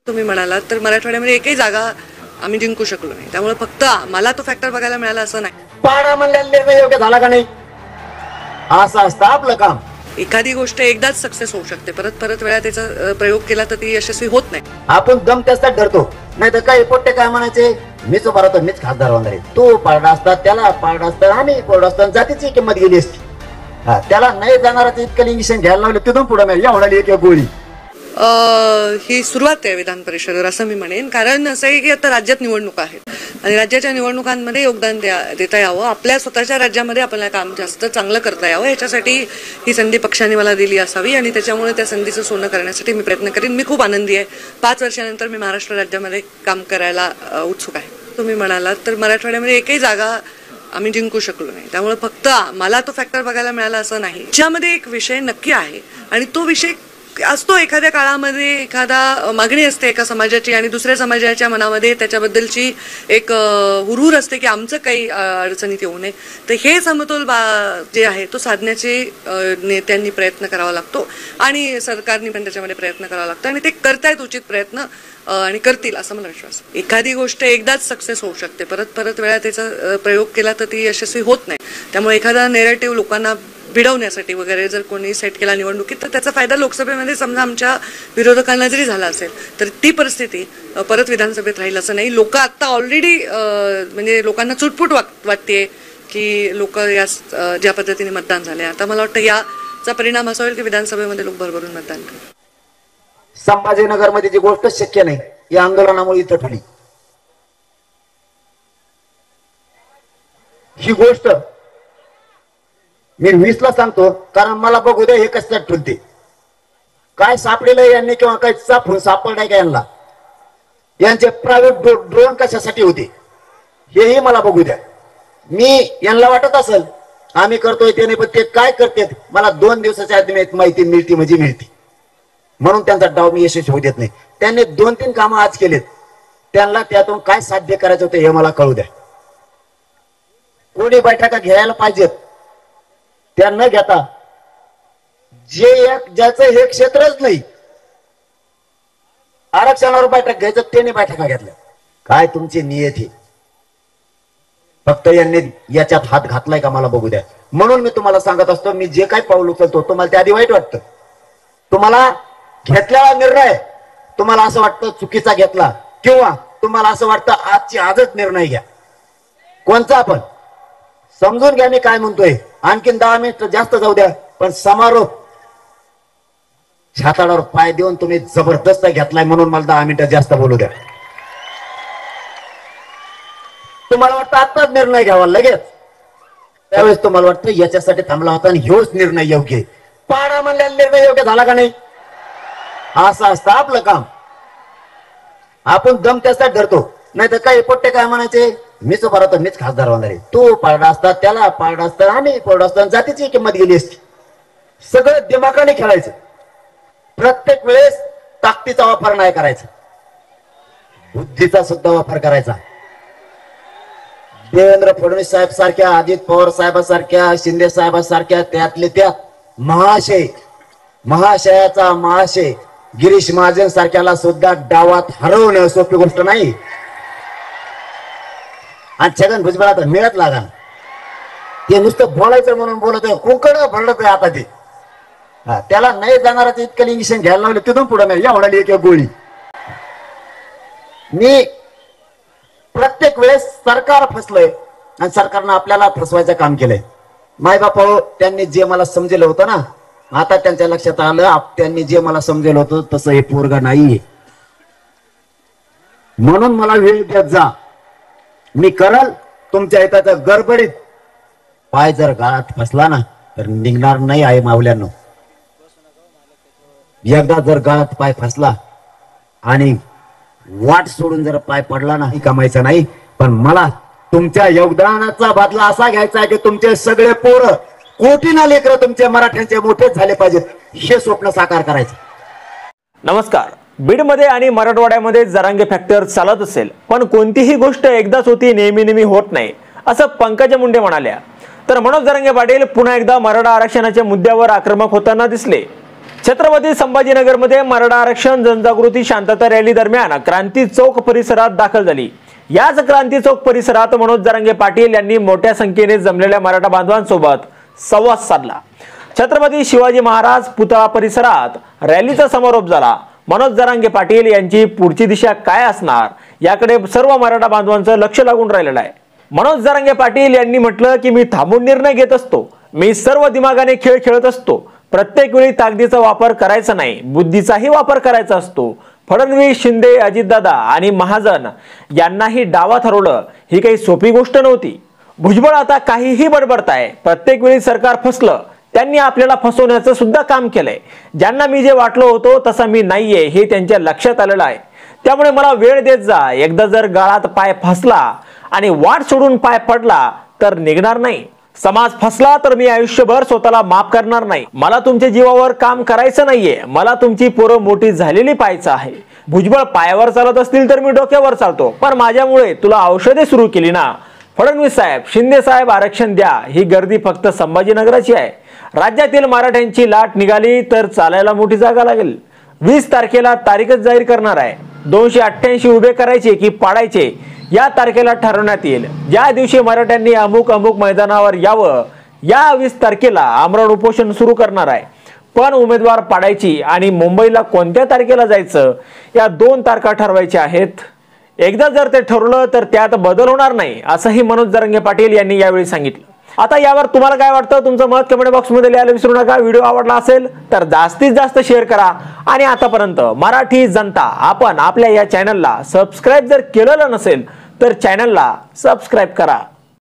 तुम्ही म्हणालात तर मराठवाड्यामध्ये एकही जागा आम्ही जिंकू शकलो नाही, त्यामुळे फक्त मला तो फॅक्टर बघायला मिळाला असं नाही. पाडा म्हणलेला निर्णय योग्य झाला का नाही, असं असतं आपलं काम. एखादी गोष्ट एकदाच सक्सेस होऊ शकते, परत परत वेळा त्याचा प्रयोग केला तर ती यशस्वी होत नाही. आपण दम त्यासाठी धरतो, नाही तर काही पोट्टे काय म्हणायचे, मीच उभा राहतो, मीच खासदार होणार आहे. तू पारडा असतात, त्याला पारडा असतात, आम्ही पारडा असतात, जातीची किंमत गेली असती. त्याला नाही जाणाराचं इतकं इंजेक्शन घ्यायला लावलं, तिथून पुढे नाही एवढाली एक गोळी. ही सुरुवात आहे विधान परिषदेवर असं मी म्हणेन. कारण असं आहे की आता राज्यात निवडणुका आहेत आणि राज्याच्या निवडणुकांमध्ये योगदान देता यावं, आपल्या स्वतःच्या राज्यामध्ये आपल्याला काम जास्त चांगलं करता यावं, याच्यासाठी ही संधी पक्षाने मला दिली असावी आणि त्याच्यामुळे त्या संधीचं सोनं करण्यासाठी मी प्रयत्न करीन. मी खूप आनंदी आहे. 5 वर्षानंतर मी महाराष्ट्र राज्यामध्ये काम करायला उत्सुक आहे. तुम्ही म्हणालात तर मराठवाड्यामध्ये एकही जागा आम्ही जिंकू शकलो नाही, त्यामुळे फक्त मला तो फॅक्टर बघायला मिळाला असं नाही. ज्यामध्ये एक विषय नक्की आहे आणि तो विषय असतो, एखाद्या काळामध्ये एखादा मागणी असते एका समाजाची आणि दुसऱ्या समाजाच्या मनामध्ये त्याच्याबद्दलची एक हुरहुर असते की आमचं काही अडचणीत येऊ नये. तर हे समतोल जे आहे तो साधण्याचे नेत्यांनी प्रयत्न करावा लागतो आणि सरकारने पण त्याच्यामध्ये प्रयत्न करावा लागतो आणि ते करतायत उचित प्रयत्न आणि करतील असं मला विश्वास. एखादी गोष्ट एकदाच सक्सेस होऊ शकते, परत परत वेळा त्याचा प्रयोग केला तर ती यशस्वी होत नाही. त्यामुळे एखादा नेरेटिव्ह लोकांना भिडवण्यासाठी वगैरे जर कोणी सेट केला निवडणुकीत तर त्याचा फायदा लोकसभेमध्ये समजा आमच्या विरोधकांना जरी झाला असेल तर ती परिस्थिती परत विधानसभेत राहील असं नाही. लोक आता ऑलरेडी म्हणजे लोकांना चुटपुट वाटते की लोक या ज्या पद्धतीने मतदान झाले, आता मला वाटतं याचा परिणाम असा होईल की विधानसभेमध्ये लोक भरभरून मतदान करतील. संभाजीनगरमध्ये जी गोष्ट शक्य नाही या आंदोलनामुळे इथं ठरली. ही गोष्ट मी 20ला सांगतो, कारण मला बघू दे हे कसं ठुलते, काय सापडेलं यांनी किंवा काय सापडलाय का यांना, यांचे प्रायव्हेट ड्रोन कशासाठी होते हेही मला बघू द्या. मी यांना वाटत असेल आम्ही करतोय ते नाही, पण ते काय करतात मला 2 दिवसाच्या आधी माहिती मिळती म्हणजे मिळती, म्हणून त्यांचा डाव मी यशस्वी होऊ देत नाही. त्यांनी 2-3 कामं आज केलेत, त्यांना त्यातून काय साध्य करायचं होतं हे मला कळू द्या. कोणी बैठका घ्यायला पाहिजेत त्या न घेता ज्याचं हे क्षेत्रच नाही आरक्षणावर बैठक घ्यायचं त्याने बैठका घेतल्या. काय तुमची नियती, फक्त यांनी याच्यात हात घातलाय का मला बघू द्या. म्हणून मी तुम्हाला सांगत असतो, मी जे काही पाऊल उचलतो तुम्हाला त्या आधी वाईट वाटतं, तुम्हाला घेतलेला निर्णय तुम्हाला असं वाटतं चुकीचा घेतला, किंवा तुम्हाला असं वाटतं आजची आजच निर्णय घ्या, कोणचा आपण समजून घ्या मी काय म्हणतोय. आणखीन 10 मिनिट जास्त जाऊ द्या, पण समारोप छाताडावर पाय देऊन तुम्ही जबरदस्त घेतलाय म्हणून मला 10 मिनिटं जास्त बोलू द्या. तुम्हाला वाटतं आत्ताच निर्णय घ्यावा लगेच, त्यावेळेस तुम्हाला वाटतं याच्यासाठी थांबला होता आणि ह्योच निर्णय योग्य. पाडा म्हणलेला निर्णय योग्य झाला का नाही, असं असतं आपलं काम. आपण दम त्यासाठी धरतो, नाही तर काही पोट्टे काय म्हणायचे, मीच उभा राहतो, मीच खासदार होणार आहे. तू पारडा असतात, त्याला पारडा असतात, आम्ही पारडा असतात, जातीची किंमत गेली असती. सगळं दिमागाने खेळायचं, प्रत्येक वेळेस ताकदीचा वापर नाही करायचा, बुद्धीचा सुद्धा वापर करायचा. देवेंद्र फडणवीस साहेब सारख्या, अजित पवार साहेबांसारख्या, शिंदे साहेबांसारख्या, त्यातले त्यात महाशयाचा महाशय गिरीश महाजन सारख्याला सुद्धा डावात हरवणं सोपी गोष्ट नाही. आणि छगन भुजबळ आता मिळत लागा, ते नुसतं बोलायचं म्हणून बोलत आहे, कुंकड भरडत आहे आता ते. त्याला नाही जाणाराचं इतकं इंजेक्शन घ्यायला लावलं, तिथून पुढे नाही एवढाली एक गोळी. मी प्रत्येक वेळेस सरकार फसलंय आणि सरकारनं आपल्याला फसवायचं काम केलंय. मायबाप त्यांनी जे मला समजेलं होतं ना, आता त्यांच्या लक्षात आलं त्यांनी जे मला समजेलं होतं तसं हे पोरगा नाहीये, म्हणून मला वेळ देत जा. मी करल तुमच्या हिताच्या गडबडीत. पाय जर गाळात फसला ना तर निघणार नाही आहे मावल्यानं. एकदा जर गाळात पाय फसला आणि वाट सोडून जर पाय पडला ना, कमायचा नाही. पण मला तुमच्या योगदानाचा बदला असा घ्यायचा आहे की तुमचे सगळे पोरं कोटीना लेकरं तुमचे मराठ्यांचे मोठेच झाले पाहिजेत, हे स्वप्न साकार करायचं. नमस्कार. बीडमध्ये आणि मराठवाड्यामध्ये जरांगे फॅक्टर चालत असेल, पण कोणतीही गोष्ट एकदाच होती नेहमी होत नाही असं पंकजा मुंडे म्हणाल्या. तर मनोज जरांगे पाटील पुन्हा एकदा मराठा आरक्षणाच्या मुद्द्यावर आक्रमक होताना दिसले. छत्रपती संभाजीनगरमध्ये मराठा आरक्षण जनजागृती शांतता रॅली दरम्यान क्रांती चौक परिसरात दाखल झाली। याच क्रांती चौक परिसरात मनोज जरांगे पाटील यांनी मोठ्या संख्येने जमलेल्या मराठा बांधवांसोबत संवाद साधला। छत्रपती शिवाजी महाराज पुतळा परिसरात रॅलीचा समारोप झाला। मनोज जरांगे पाटील यांची पुढची दिशा काय असणार याकडे सर्व मराठा बांधवांचं लक्ष लागून राहिलेलं आहे। मनोज जरांगे पाटील यांनी म्हटलं की मी थांबून निर्णय घेत असतो, मी सर्व दिमागाने खेळ खेळत असतो, प्रत्येक वेळी ताकदीचा वापर करायचा नाही, बुद्धीचाही वापर करायचा असतो। फडणवीस, शिंदे, अजितदादा आणि महाजन यांनाही डावात हरवलं ही काही सोपी गोष्ट नव्हती। भुजबळ आता काहीही बडबडताय, प्रत्येक वेळी सरकार फसलं, त्यांनी आपल्याला फसवण्याचं सुद्धा काम केलंय। ज्यांना मी जे वाटलो होतो तसा मी नाहीये हे त्यांच्या लक्षात आलेलं आहे। त्यामुळे मला वेळ देत जा। एकदा जर गाळात पाय फसला आणि वाट सोडून पाय पडला तर निघणार नाही। समाज फसला तर मी आयुष्यभर स्वतःला माफ करणार नाही। मला तुमच्या जीवावर काम करायचं नाहीये, मला तुमची पोरं मोठी झालेली पाहायचं आहे। भुजबळ पायावर चालत असतील तर मी डोक्यावर चालतो, पण माझ्यामुळे तुला औषधे सुरू केली ना। फडणवीस साहेब, शिंदे साहेब आरक्षण द्या, ही गर्दी फक्त संभाजीनगराची आहे। राज्यातील मराठ्यांची लाट निघाली तर चालायला मोठी जागा लागेल। 20 तारखेला तारीखच जाहीर करणार आहे। 288 उभे करायचे की पाडायचे या तारखेला ठरवण्यात येईल। ज्या दिवशी मराठ्यांनी अमुक अमुक मैदानावर यावं या 20 तारखेला आमरण उपोषण सुरू करणार आहे। पण उमेदवार पाडायची आणि मुंबईला कोणत्या तारखेला जायचं या 2 तारखा ठरवायच्या आहेत। एकदा जर ते ठरवलं तर त्यात बदल होणार नाही असंही मनोज जरांगे पाटील यांनी यावेळी सांगितलं। आता यावर तुम्हाला काय वाटतं तुमचं मत कमेंट बॉक्स मध्ये लिहायला विसरू नका। व्हिडिओ आवडला असेल तर जास्तीत जास्त शेअर करा आणि आतापर्यंत मराठी जनता आपण आपल्या या चॅनलला सबस्क्राइब जर केलेलं नसेल तर चॅनलला सबस्क्राइब करा।